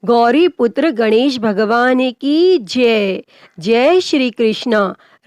गौरी पुत्र गणेश भगवान की जय। जय श्री कृष्ण।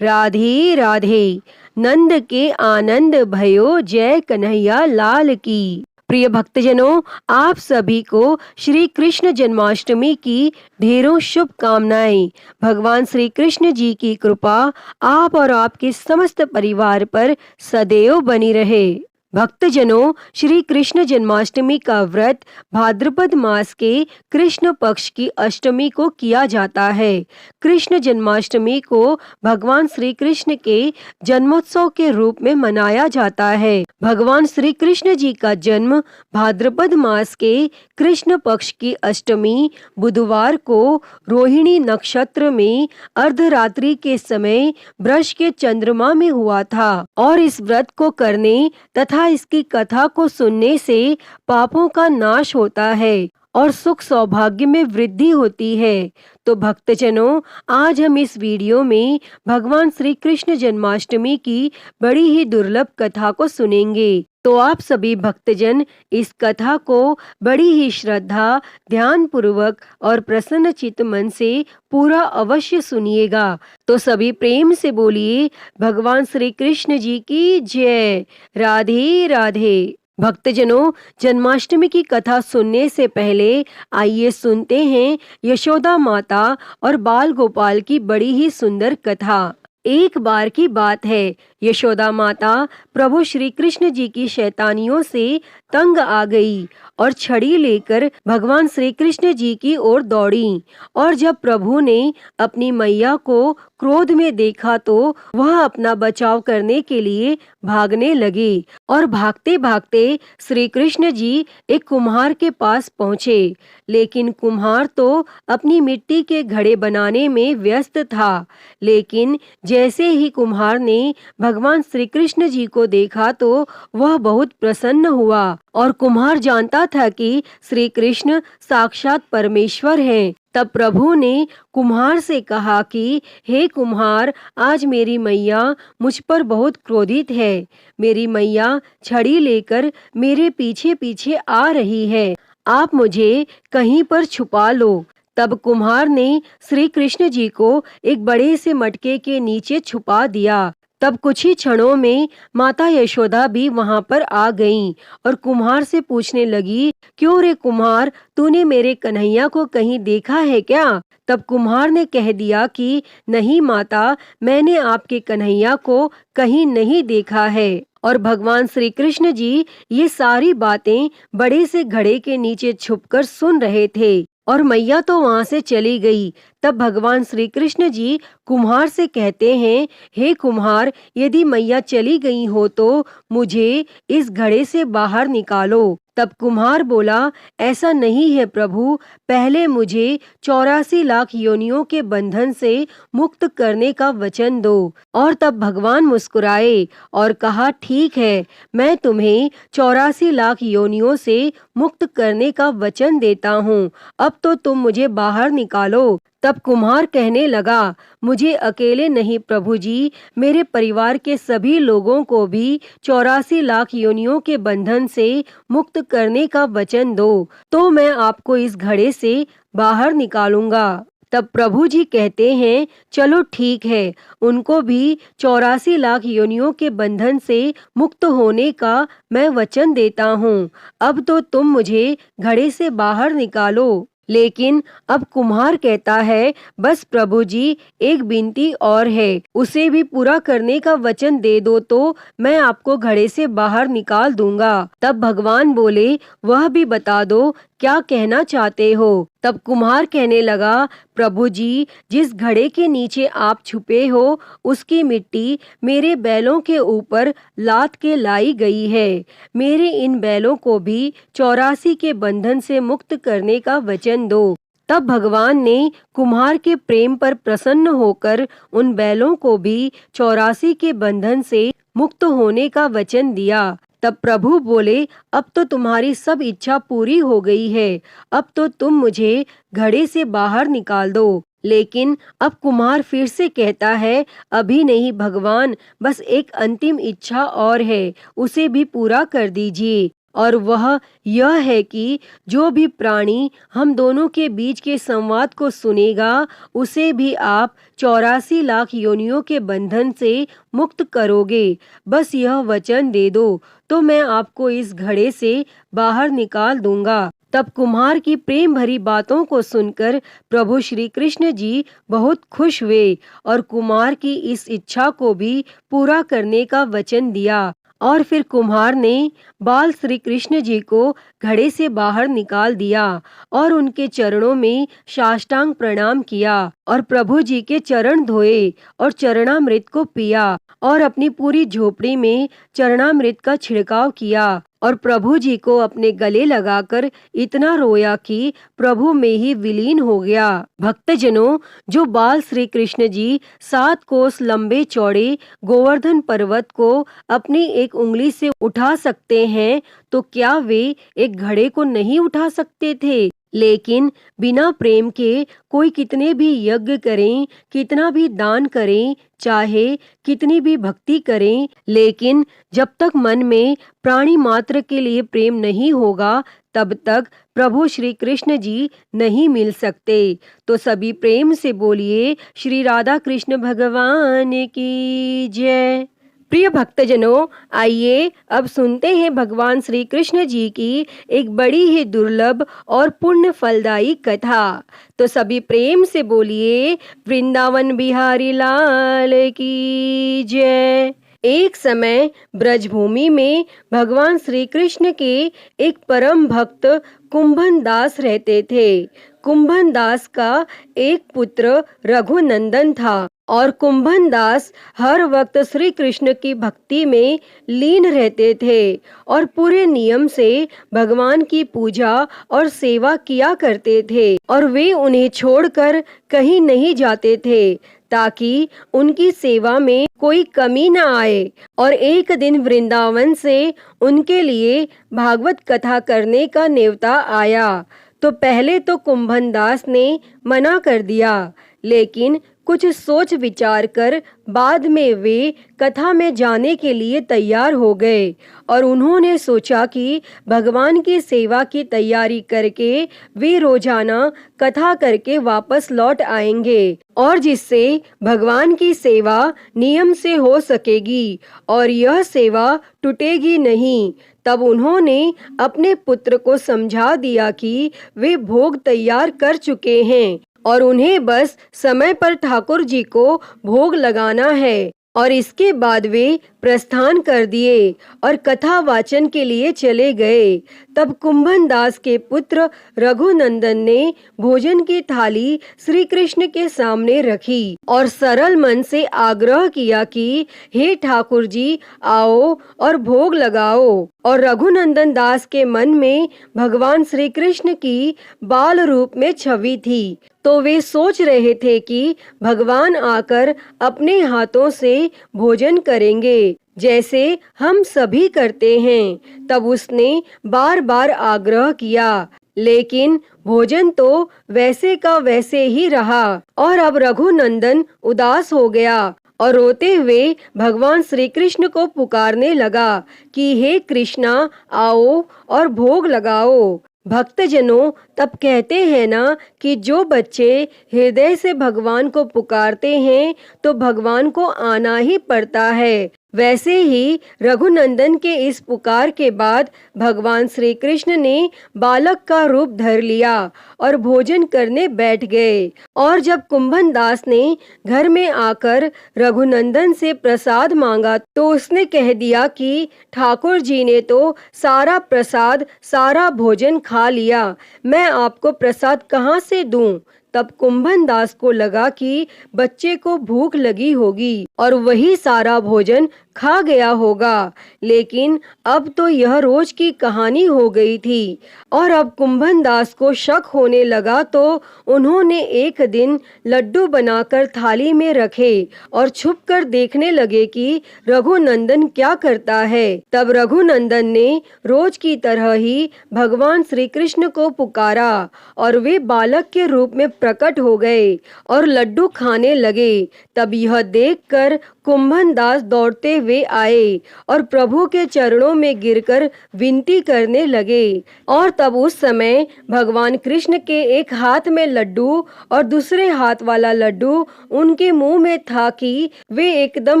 राधे राधे। नंद के आनंद भयो, जय कन्हैया लाल की। प्रिय भक्तजनों, आप सभी को श्री कृष्ण जन्माष्टमी की ढेरों शुभकामनाएं। भगवान श्री कृष्ण जी की कृपा आप और आपके समस्त परिवार पर सदैव बनी रहे। भक्तजनों, श्री कृष्ण जन्माष्टमी का व्रत भाद्रपद मास के कृष्ण पक्ष की अष्टमी को किया जाता है। कृष्ण जन्माष्टमी को भगवान श्री कृष्ण के जन्मोत्सव के रूप में मनाया जाता है। भगवान श्री कृष्ण जी का जन्म भाद्रपद मास के कृष्ण पक्ष की अष्टमी बुधवार को रोहिणी नक्षत्र में अर्धरात्रि के समय वृष के चंद्रमा में हुआ था और इस व्रत को करने तथा इसकी कथा को सुनने से पापों का नाश होता है और सुख सौभाग्य में वृद्धि होती है। तो भक्तजनों, आज हम इस वीडियो में भगवान श्री कृष्ण जन्माष्टमी की बड़ी ही दुर्लभ कथा को सुनेंगे। तो आप सभी भक्तजन इस कथा को बड़ी ही श्रद्धा, ध्यान पूर्वक और प्रसन्न चित्त मन से पूरा अवश्य सुनिएगा। तो सभी प्रेम से बोलिए, भगवान श्री कृष्ण जी की जय। राधे राधे। भक्तजनों, जन्माष्टमी की कथा सुनने से पहले आइए सुनते हैं यशोदा माता और बाल गोपाल की बड़ी ही सुंदर कथा। एक बार की बात है, यशोदा माता प्रभु श्री कृष्ण जी की शैतानियों से तंग आ गई और छड़ी लेकर भगवान श्री कृष्ण जी की ओर दौड़ी। और जब प्रभु ने अपनी मैया को क्रोध में देखा तो वह अपना बचाव करने के लिए भागने लगे और भागते भागते श्री कृष्ण जी एक कुम्हार के पास पहुँचे। लेकिन कुम्हार तो अपनी मिट्टी के घड़े बनाने में व्यस्त था। लेकिन जैसे ही कुम्हार ने भगवान श्री कृष्ण जी को देखा तो वह बहुत प्रसन्न हुआ और कुम्हार जानता था कि श्री कृष्ण साक्षात परमेश्वर हैं। तब प्रभु ने कुम्हार से कहा कि हे कुम्हार, आज मेरी मैया मुझ पर बहुत क्रोधित है। मेरी मैया छड़ी लेकर मेरे पीछे पीछे आ रही है। आप मुझे कहीं पर छुपा लो। तब कुम्हार ने श्री कृष्ण जी को एक बड़े से मटके के नीचे छुपा दिया। तब कुछ ही क्षणों में माता यशोदा भी वहां पर आ गईं और कुम्हार से पूछने लगी, क्यों रे कुम्हार, तूने मेरे कन्हैया को कहीं देखा है क्या? तब कुम्हार ने कह दिया कि नहीं माता, मैंने आपके कन्हैया को कहीं नहीं देखा है। और भगवान श्री कृष्ण जी ये सारी बातें बड़े से घड़े के नीचे छुपकर सुन रहे थे और मैया तो वहां से चली गई। तब भगवान श्री कृष्ण जी कुम्हार से कहते हैं, हे कुम्हार, यदि मैया चली गई हो तो मुझे इस घड़े से बाहर निकालो। तब कुम्हार बोला, ऐसा नहीं है प्रभु, पहले मुझे 84 लाख योनियों के बंधन से मुक्त करने का वचन दो। और तब भगवान मुस्कुराए और कहा, ठीक है, मैं तुम्हें 84 लाख योनियों से मुक्त करने का वचन देता हूँ। अब तो तुम मुझे बाहर निकालो। तब कुम्हार कहने लगा, मुझे अकेले नहीं प्रभु जी, मेरे परिवार के सभी लोगों को भी 84 लाख योनियों के बंधन से मुक्त करने का वचन दो, तो मैं आपको इस घड़े से बाहर निकालूंगा। तब प्रभु जी कहते हैं, चलो ठीक है, उनको भी 84 लाख योनियों के बंधन से मुक्त होने का मैं वचन देता हूँ। अब तो तुम मुझे घड़े से बाहर निकालो। लेकिन अब कुम्हार कहता है, बस प्रभु जी, एक विनती और है, उसे भी पूरा करने का वचन दे दो तो मैं आपको घड़े से बाहर निकाल दूंगा। तब भगवान बोले, वह भी बता दो, क्या कहना चाहते हो? तब कुम्हार कहने लगा, प्रभु जी, जिस घड़े के नीचे आप छुपे हो उसकी मिट्टी मेरे बैलों के ऊपर लाद के लाई गई है। मेरे इन बैलों को भी 84 के बंधन से मुक्त करने का वचन दो। तब भगवान ने कुम्हार के प्रेम पर प्रसन्न होकर उन बैलों को भी 84 के बंधन से मुक्त होने का वचन दिया। तब प्रभु बोले, अब तो तुम्हारी सब इच्छा पूरी हो गई है, अब तो तुम मुझे घड़े से बाहर निकाल दो। लेकिन अब कुम्हार फिर से कहता है, अभी नहीं भगवान, बस एक अंतिम इच्छा और है, उसे भी पूरा कर दीजिए। और वह यह है कि जो भी प्राणी हम दोनों के बीच के संवाद को सुनेगा उसे भी आप 84 लाख योनियों के बंधन से मुक्त करोगे। बस यह वचन दे दो तो मैं आपको इस घड़े से बाहर निकाल दूंगा। तब कुम्हार की प्रेम भरी बातों को सुनकर प्रभु श्री कृष्ण जी बहुत खुश हुए और कुम्हार की इस इच्छा को भी पूरा करने का वचन दिया। और फिर कुम्हार ने बाल श्री कृष्ण जी को घड़े से बाहर निकाल दिया और उनके चरणों में साष्टांग प्रणाम किया और प्रभु जी के चरण धोए और चरणामृत को पिया और अपनी पूरी झोपड़ी में चरणामृत का छिड़काव किया और प्रभु जी को अपने गले लगाकर इतना रोया कि प्रभु में ही विलीन हो गया। भक्तजनों, जो बाल श्री कृष्ण जी 7 कोस लंबे चौड़े गोवर्धन पर्वत को अपनी एक उंगली से उठा सकते हैं तो क्या वे एक घड़े को नहीं उठा सकते थे? लेकिन बिना प्रेम के कोई कितने भी यज्ञ करें, कितना भी दान करें, चाहे कितनी भी भक्ति करें, लेकिन जब तक मन में प्राणी मात्र के लिए प्रेम नहीं होगा तब तक प्रभु श्री कृष्ण जी नहीं मिल सकते। तो सभी प्रेम से बोलिए श्री राधा कृष्ण भगवान की जय। प्रिय भक्तजनों, आइए अब सुनते हैं भगवान श्री कृष्ण जी की एक बड़ी ही दुर्लभ और पुण्य फलदायी कथा। तो सभी प्रेम से बोलिए वृंदावन बिहारी लाल की जय। एक समय ब्रजभूमि में भगवान श्री कृष्ण के एक परम भक्त कुंभन दास रहते थे। कुंभन दास का एक पुत्र रघुनंदन था और कुंभन दास हर वक्त श्री कृष्ण की भक्ति में लीन रहते थे और पूरे नियम से भगवान की पूजा और सेवा किया करते थे और वे उन्हें छोड़कर कहीं नहीं जाते थे ताकि उनकी सेवा में कोई कमी न आए। और एक दिन वृंदावन से उनके लिए भागवत कथा करने का न्योता आया तो पहले तो कुंभन दास ने मना कर दिया, लेकिन कुछ सोच विचार कर बाद में वे कथा में जाने के लिए तैयार हो गए और उन्होंने सोचा कि भगवान की सेवा की तैयारी करके वे रोजाना कथा करके वापस लौट आएंगे और जिससे भगवान की सेवा नियम से हो सकेगी और यह सेवा टूटेगी नहीं। तब उन्होंने अपने पुत्र को समझा दिया कि वे भोग तैयार कर चुके हैं और उन्हें बस समय पर ठाकुर जी को भोग लगाना है और इसके बाद वे प्रस्थान कर दिए और कथा वाचन के लिए चले गए। तब कुंभन दास के पुत्र रघुनंदन ने भोजन की थाली श्री कृष्ण के सामने रखी और सरल मन से आग्रह किया कि हे ठाकुर जी, आओ और भोग लगाओ। और रघुनंदन दास के मन में भगवान श्री कृष्ण की बाल रूप में छवि थी तो वे सोच रहे थे कि भगवान आकर अपने हाथों से भोजन करेंगे जैसे हम सभी करते हैं। तब उसने बार बार आग्रह किया, लेकिन भोजन तो वैसे का वैसे ही रहा और अब रघुनंदन उदास हो गया और रोते हुए भगवान श्री कृष्ण को पुकारने लगा कि हे कृष्णा, आओ और भोग लगाओ। भक्तजनों, तब कहते हैं ना कि जो बच्चे हृदय से भगवान को पुकारते हैं तो भगवान को आना ही पड़ता है। वैसे ही रघुनंदन के इस पुकार के बाद भगवान श्री कृष्ण ने बालक का रूप धर लिया और भोजन करने बैठ गए। और जब कुंभन दास ने घर में आकर रघुनंदन से प्रसाद मांगा तो उसने कह दिया कि ठाकुर जी ने तो सारा प्रसाद, सारा भोजन खा लिया, मैं आपको प्रसाद कहाँ से दूं? तब कुंभन दास को लगा कि बच्चे को भूख लगी होगी और वही सारा भोजन खा गया होगा, लेकिन अब तो यह रोज की कहानी हो गई थी। और अब कुंभन दास को शक होने लगा तो उन्होंने एक दिन लड्डू बनाकर थाली में रखे और छुपकर देखने लगे कि रघुनंदन क्या करता है। तब रघुनंदन ने रोज की तरह ही भगवान श्री कृष्ण को पुकारा और वे बालक के रूप में प्रकट हो गए और लड्डू खाने लगे। तब यह देखकर कुंभन दास दौड़ते वे आए और प्रभु के चरणों में गिरकर विनती करने लगे। और तब उस समय भगवान कृष्ण के एक हाथ में लड्डू और दूसरे हाथ वाला लड्डू उनके मुंह में था कि वे एकदम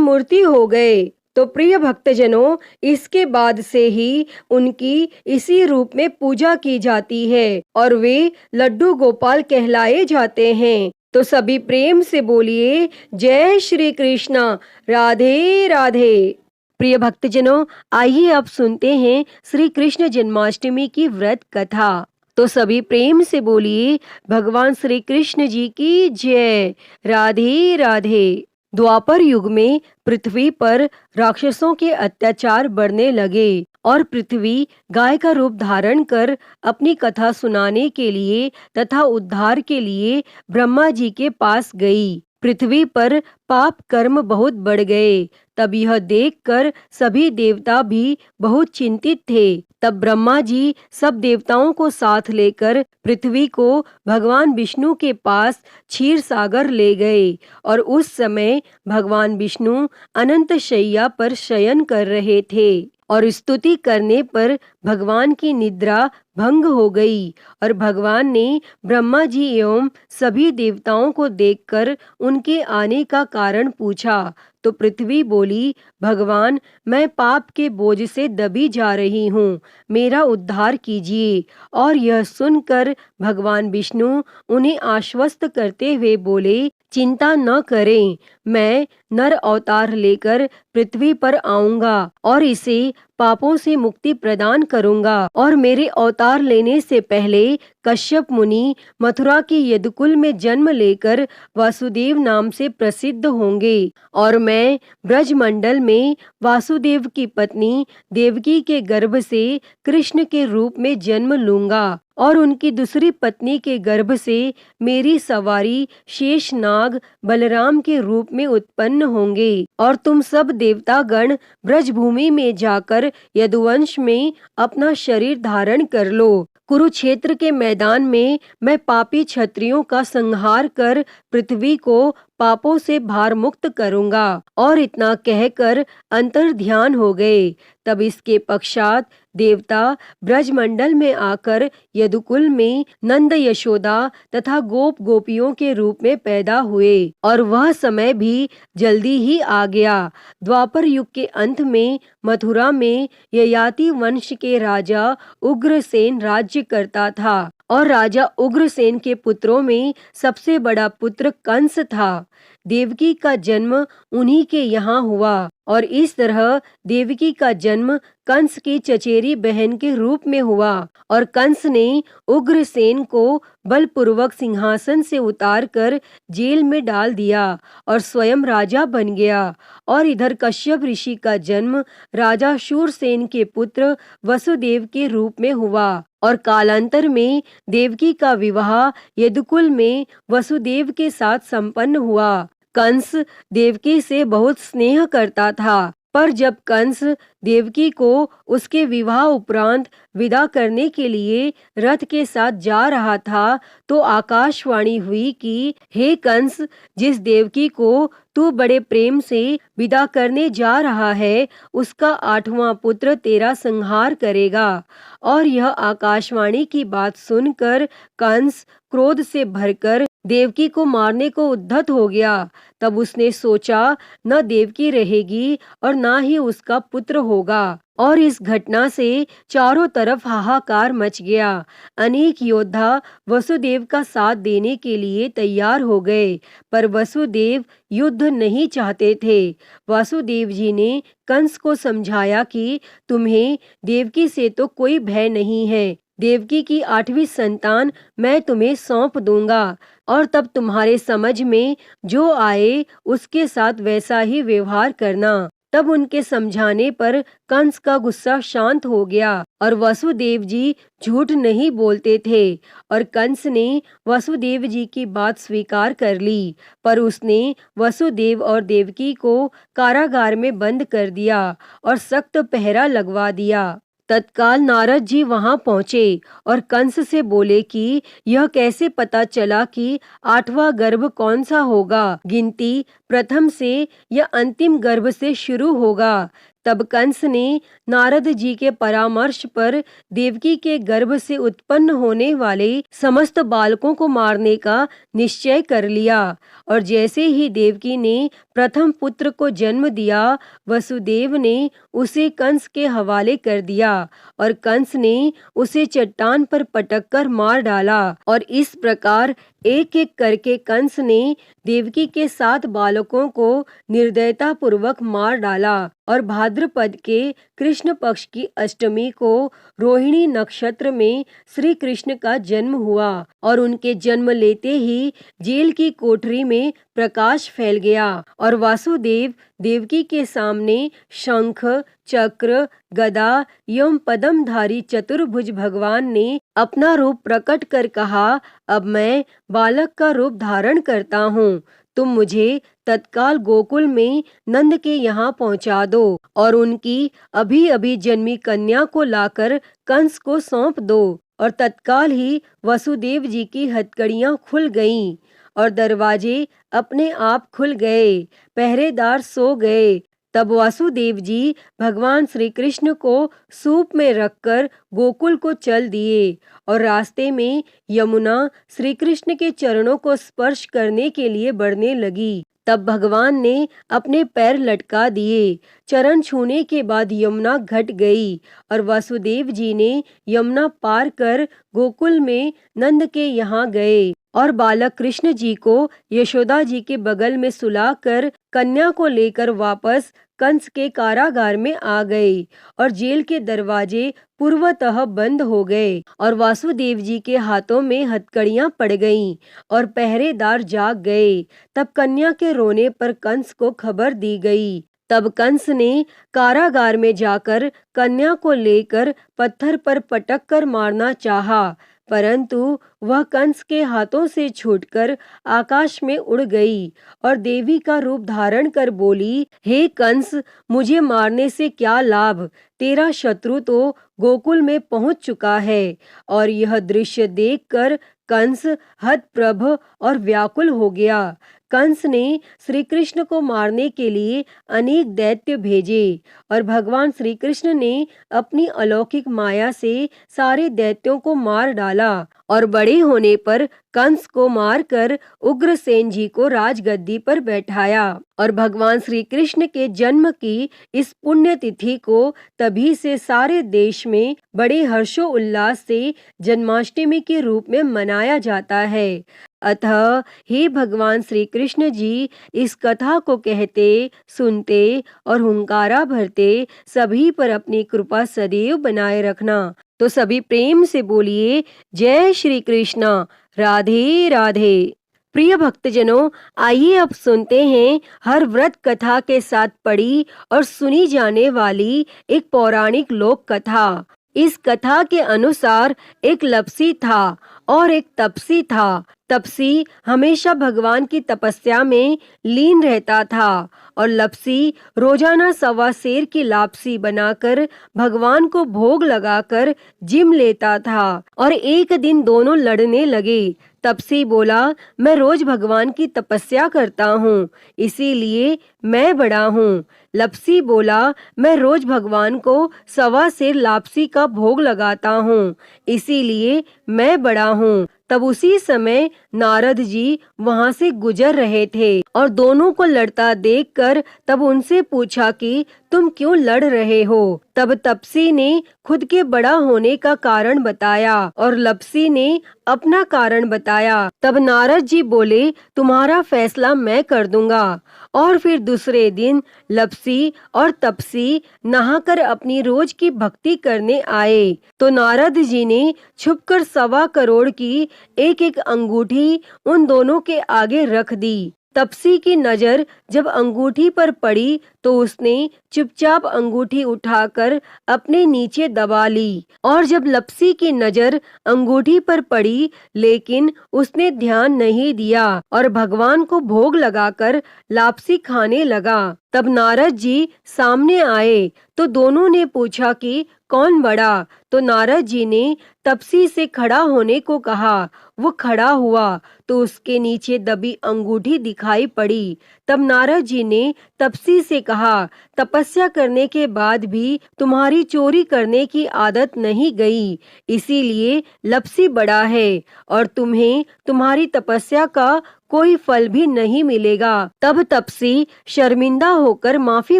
मूर्ति हो गए। तो प्रिय भक्तजनों, इसके बाद से ही उनकी इसी रूप में पूजा की जाती है और वे लड्डू गोपाल कहलाए जाते हैं। तो सभी प्रेम से बोलिए जय श्री कृष्णा, राधे राधे। प्रिय भक्तजनों, आइए अब सुनते हैं श्री कृष्ण जन्माष्टमी की व्रत कथा। तो सभी प्रेम से बोलिए भगवान श्री कृष्ण जी की जय, राधे राधे। द्वापर युग में पृथ्वी पर राक्षसों के अत्याचार बढ़ने लगे और पृथ्वी गाय का रूप धारण कर अपनी कथा सुनाने के लिए तथा उद्धार के लिए ब्रह्मा जी के पास गई। पृथ्वी पर पाप कर्म बहुत बढ़ गए। तब यह देखकर सभी देवता भी बहुत चिंतित थे। तब ब्रह्मा जी सब देवताओं को साथ लेकर पृथ्वी को भगवान विष्णु के पास क्षीर सागर ले गए और उस समय भगवान विष्णु अनंत शैया पर शयन कर रहे थे और स्तुति करने पर भगवान की निद्रा भंग हो गई और भगवान ने ब्रह्मा जी एवं सभी देवताओं को देखकर उनके आने का कारण पूछा। तो पृथ्वी बोली, भगवान, मैं पाप के बोझ से दबी जा रही हूँ, मेरा उद्धार कीजिए। और यह सुनकर भगवान विष्णु उन्हें आश्वस्त करते हुए बोले, चिंता न करें, मैं नर अवतार लेकर पृथ्वी पर आऊंगा और इसे पापों से मुक्ति प्रदान करूंगा। और मेरे अवतार लेने से पहले कश्यप मुनि मथुरा के यदुकुल में जन्म लेकर वासुदेव नाम से प्रसिद्ध होंगे और मैं ब्रजमंडल में वासुदेव की पत्नी देवकी के गर्भ से कृष्ण के रूप में जन्म लूंगा और उनकी दूसरी पत्नी के गर्भ से मेरी सवारी शेषनाग बलराम के रूप में उत्पन्न होंगे और तुम सब देवतागण ब्रजभूमि में जाकर यदुवंश में अपना शरीर धारण कर लो। कुरुक्षेत्र के मैदान में मैं पापी क्षत्रियों का संहार कर पृथ्वी को पापों से भार मुक्त करूंगा। और इतना कहकर अंतर ध्यान हो गए। तब इसके पश्चात देवता ब्रजमंडल में आकर यदुकुल में नंद यशोदा तथा गोप गोपियों के रूप में पैदा हुए और वह समय भी जल्दी ही आ गया। द्वापर युग के अंत में मथुरा में ययाति वंश के राजा उग्रसेन राज्य करता था और राजा उग्रसेन के पुत्रों में सबसे बड़ा पुत्र कंस था। देवकी का जन्म उन्हीं के यहाँ हुआ और इस तरह देवकी का जन्म कंस की चचेरी बहन के रूप में हुआ और कंस ने उग्रसेन को बलपूर्वक सिंहासन से उतारकर जेल में डाल दिया और स्वयं राजा बन गया। और इधर कश्यप ऋषि का जन्म राजा शूरसेन के पुत्र वसुदेव के रूप में हुआ और कालांतर में देवकी का विवाह यदुकुल में वसुदेव के साथ संपन्न हुआ। कंस देवकी से बहुत स्नेह करता था, पर जब कंस देवकी को उसके विवाह उपरांत विदा करने के लिए रथ के साथ जा रहा था तो आकाशवाणी हुई कि हे कंस, जिस देवकी को तू बड़े प्रेम से विदा करने जा रहा है उसका 8वां पुत्र तेरा संहार करेगा। और यह आकाशवाणी की बात सुनकर कंस क्रोध से भरकर देवकी को मारने को उद्यत हो गया। तब उसने सोचा न देवकी रहेगी और न ही उसका पुत्र होगा और इस घटना से चारों तरफ हाहाकार मच गया। अनेक योद्धा वसुदेव का साथ देने के लिए तैयार हो गए, पर वसुदेव युद्ध नहीं चाहते थे। वासुदेव जी ने कंस को समझाया कि तुम्हें देवकी से तो कोई भय नहीं है, देवकी की 8वीं संतान मैं तुम्हें सौंप दूंगा और तब तुम्हारे समझ में जो आए उसके साथ वैसा ही व्यवहार करना। तब उनके समझाने पर कंस का गुस्सा शांत हो गया और वसुदेव जी झूठ नहीं बोलते थे और कंस ने वसुदेव जी की बात स्वीकार कर ली, पर उसने वसुदेव और देवकी को कारागार में बंद कर दिया और सख्त पहरा लगवा दिया। तत्काल नारद जी वहां पहुंचे और कंस से बोले कि यह कैसे पता चला कि 8वां गर्भ कौन सा होगा, गिनती प्रथम से या अंतिम गर्भ से शुरू होगा। तब कंस ने नारद जी के परामर्श पर देवकी के गर्भ से उत्पन्न होने वाले समस्त बालकों को मारने का निश्चय कर लिया। और जैसे ही देवकी ने प्रथम पुत्र को जन्म दिया, वसुदेव ने उसे कंस के हवाले कर दिया और कंस ने उसे चट्टान पर पटककर मार डाला। और इस प्रकार एक एक करके कंस ने देवकी के 7 बालकों को निर्दयता पूर्वक मार डाला। और भाद्रपद के कृष्ण पक्ष की अष्टमी को रोहिणी नक्षत्र में श्री कृष्ण का जन्म हुआ और उनके जन्म लेते ही जेल की कोठरी में प्रकाश फैल गया और वासुदेव देवकी के सामने शंख, चक्र, गदा एवं पद्मधारी चतुर्भुज भगवान ने अपना रूप प्रकट कर कहा, अब मैं बालक का रूप धारण करता हूँ। तुम मुझे तत्काल गोकुल में नंद के यहाँ पहुँचा दो और उनकी अभी अभी जन्मी कन्या को लाकर कंस को सौंप दो। और तत्काल ही वसुदेव जी की हथकड़ियाँ खुल गईं और दरवाजे अपने आप खुल गए, पहरेदार सो गए। तब वासुदेव जी भगवान श्री कृष्ण को सूप में रखकर गोकुल को चल दिए और रास्ते में यमुना श्री कृष्ण के चरणों को स्पर्श करने के लिए बढ़ने लगी। तब भगवान ने अपने पैर लटका दिए। चरण छूने के बाद यमुना घट गई और वासुदेव जी ने यमुना पार कर गोकुल में नंद के यहाँ गए और बालक कृष्ण जी को यशोदा जी के बगल में सुलाकर कन्या को लेकर वापस कंस के कारागार में आ गए और जेल के दरवाजे पूर्वतः बंद हो गए और वासुदेव जी के हाथों में हथकड़ियां पड़ गईं और पहरेदार जाग गए। तब कन्या के रोने पर कंस को खबर दी गई। तब कंस ने कारागार में जाकर कन्या को लेकर पत्थर पर पटक कर मारना चाहा, परंतु वह कंस के हाथों से छूटकर आकाश में उड़ गई और देवी का रूप धारण कर बोली, हे कंस, मुझे मारने से क्या लाभ? तेरा शत्रु तो गोकुल में पहुंच चुका है। और यह दृश्य देखकर कंस हतप्रभ और व्याकुल हो गया। कंस ने श्री कृष्ण को मारने के लिए अनेक दैत्य भेजे और भगवान श्री कृष्ण ने अपनी अलौकिक माया से सारे दैत्यों को मार डाला और बड़े होने पर कंस को मारकर उग्रसेन जी को राजगद्दी पर बैठाया। और भगवान श्री कृष्ण के जन्म की इस पुण्य तिथि को तभी से सारे देश में बड़े हर्षोल्लास से जन्माष्टमी के रूप में मनाया जाता है। अतः हे भगवान श्री कृष्ण जी, इस कथा को कहते, सुनते और हुंकारा भरते सभी पर अपनी कृपा सदैव बनाए रखना। तो सभी प्रेम से बोलिए, जय श्री कृष्णा, राधे राधे। प्रिय भक्तजनों, आइए अब सुनते हैं हर व्रत कथा के साथ पढ़ी और सुनी जाने वाली एक पौराणिक लोक कथा। इस कथा के अनुसार एक लपसी था और एक तपसी था। तपसी हमेशा भगवान की तपस्या में लीन रहता था और लपसी रोजाना 1.25 सेर की लापसी बनाकर भगवान को भोग लगाकर जिम लेता था। और एक दिन दोनों लड़ने लगे। तपसी बोला, मैं रोज भगवान की तपस्या करता हूँ, इसीलिए मैं बड़ा हूँ। लपसी बोला, मैं रोज भगवान को 1.25 सेर लापसी का भोग लगाता हूँ, इसीलिए मैं बड़ा हूँ। तब उसी समय नारद जी वहां से गुजर रहे थे और दोनों को लड़ता देखकर तब उनसे पूछा कि तुम क्यों लड़ रहे हो? तब तपसी ने खुद के बड़ा होने का कारण बताया और लपसी ने अपना कारण बताया। तब नारद जी बोले, तुम्हारा फैसला मैं कर दूंगा। और फिर दूसरे दिन लपसी और तपसी नहाकर अपनी रोज की भक्ति करने आए तो नारद जी ने छुपकर 1.25 करोड़ की एक एक अंगूठी उन दोनों के आगे रख दी। तपसी की नजर जब अंगूठी पर पड़ी तो उसने चुपचाप अंगूठी उठाकर अपने नीचे दबा ली और जब लपसी की नजर अंगूठी पर पड़ी लेकिन उसने ध्यान नहीं दिया और भगवान को भोग लगाकर लापसी खाने लगा। तब नारद जी सामने आए तो दोनों ने पूछा कि कौन बड़ा? तो नारद जी ने तपसी से खड़ा होने को कहा। वो खड़ा हुआ तो उसके नीचे दबी अंगूठी दिखाई पड़ी। तब नारद जी ने तपसी से कहा, तपस्या करने के बाद भी तुम्हारी चोरी करने की आदत नहीं गई, इसीलिए लपसी बड़ा है और तुम्हें तुम्हारी तपस्या का कोई फल भी नहीं मिलेगा। तब तपसी शर्मिंदा होकर माफी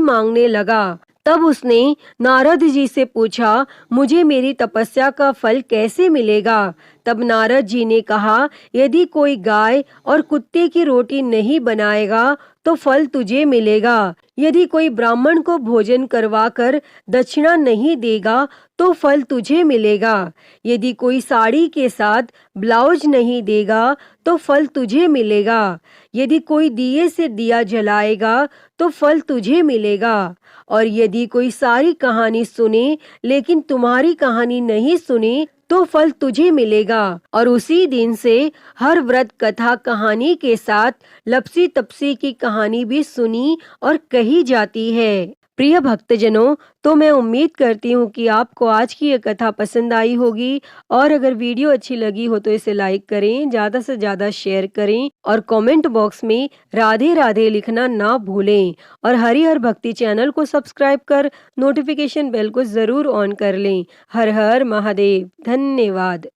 मांगने लगा। तब उसने नारद जी से पूछा, मुझे मेरी तपस्या का फल कैसे मिलेगा? तब नारद जी ने कहा, यदि कोई गाय और कुत्ते की रोटी नहीं बनाएगा तो फल तुझे मिलेगा। यदि कोई ब्राह्मण को भोजन करवाकर दक्षिणा नहीं देगा तो फल तुझे मिलेगा। यदि कोई साड़ी के साथ ब्लाउज नहीं देगा तो फल तुझे मिलेगा। यदि कोई दिए से दिया जलाएगा तो फल तुझे मिलेगा। और यदि कोई सारी कहानी सुने लेकिन तुम्हारी कहानी नहीं सुने तो फल तुझे मिलेगा। और उसी दिन से हर व्रत कथा कहानी के साथ लपसी तपसी की कहानी भी सुनी और कही जाती है। प्रिय भक्तजनों, तो मैं उम्मीद करती हूँ कि आपको आज की ये कथा पसंद आई होगी और अगर वीडियो अच्छी लगी हो तो इसे लाइक करें, ज़्यादा से ज़्यादा शेयर करें और कमेंट बॉक्स में राधे राधे लिखना ना भूलें और हरिहर भक्ति चैनल को सब्सक्राइब कर नोटिफिकेशन बेल को ज़रूर ऑन कर लें। हर हर महादेव। धन्यवाद।